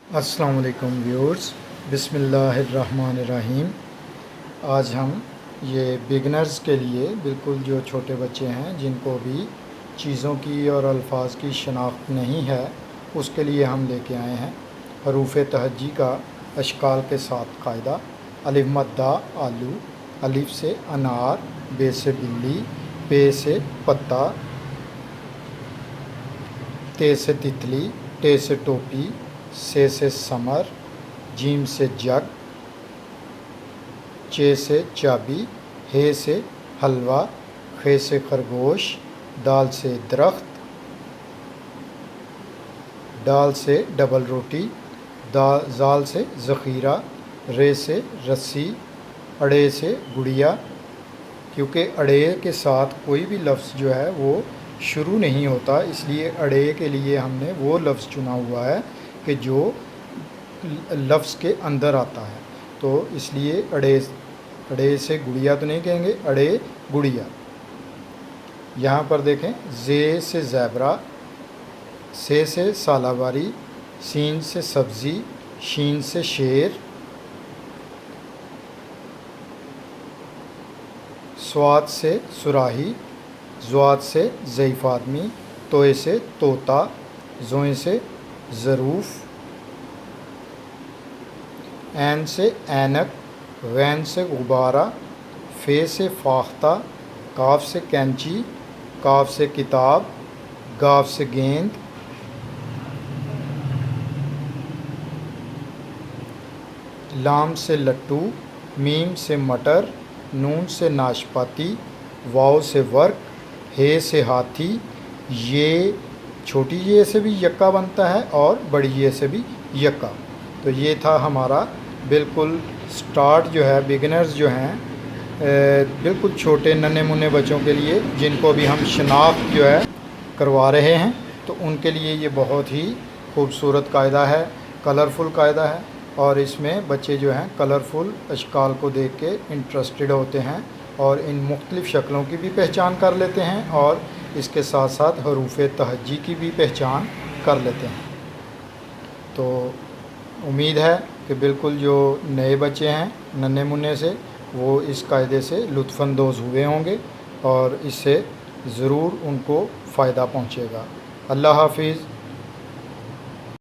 अस्सलाम वालेकुम व्यूअर्स, बिस्मिल्लाहिर्रहमानिर्रहीम। आज हम ये बिगनर्स के लिए बिल्कुल जो छोटे बच्चे हैं जिनको भी चीज़ों की और अल्फाज की शनाख्त नहीं है उसके लिए हम लेके आए हैं हरूफ तहज्जी का अशकाल के साथ कायदा। अलिफ मद्दा आलू, अलिफ से अनार, बे से बिल्ली, पे से पत्ता, ते से तितली, टे से टोपी, से समर, जीम से जग, चे से चाबी, हे से हलवा, खे से खरगोश, दाल से दरख्त, डाल से डबल रोटी, जाल से ज़ख़ीरा, रे से रस्सी, अड़े से गुड़िया। क्योंकि अड़े के साथ कोई भी लफ्ज़ जो है वो शुरू नहीं होता, इसलिए अड़े के लिए हमने वो लफ्ज़ चुना हुआ है कि जो लफ्ज़ के अंदर आता है। तो इसलिए अड़े से गुड़िया तो नहीं कहेंगे, अड़े गुड़िया। यहाँ पर देखें, जे से ज़ेबरा, से सालाबारी, सीन से सब्ज़ी, शीन से शेर, स्वाद से सुराही, ज़्वाद से ज़ईफ़ आदमी, तोए से तोता, ज़ोए से ज़रूफ़, ऐन से ऐनक, गैन से गुब्बारा, फ़े से फ़ाख्ता, काफ से कैंची, काफ से किताब, गाफ से गेंद, लाम से लट्टू, मीम से मटर, नून से नाशपाती, वाव से वर्क, हे से हाथी। ये छोटी ये से भी यक्का बनता है और बड़ी ये से भी यक्का। तो ये था हमारा बिल्कुल स्टार्ट जो है, बिगिनर्स जो हैं बिल्कुल छोटे नन्हे मुन्ने बच्चों के लिए जिनको भी हम शनाख्त जो है करवा रहे हैं, तो उनके लिए ये बहुत ही खूबसूरत कायदा है, कलरफुल कायदा है। और इसमें बच्चे जो हैं कलरफुल अशकाल को देख के इंटरेस्टेड होते हैं और इन मुख्तलिफ़ शक्लों की भी पहचान कर लेते हैं और इसके साथ साथ हरूफ तहज्जी की भी पहचान कर लेते हैं। तो उम्मीद है कि बिल्कुल जो नए बच्चे हैं नन्हे मुन्ने से, वो इस कायदे से लुत्फ़अंदोज़ हुए होंगे और इससे ज़रूर उनको फ़ायदा पहुँचेगा। अल्लाह हाफ़िज़।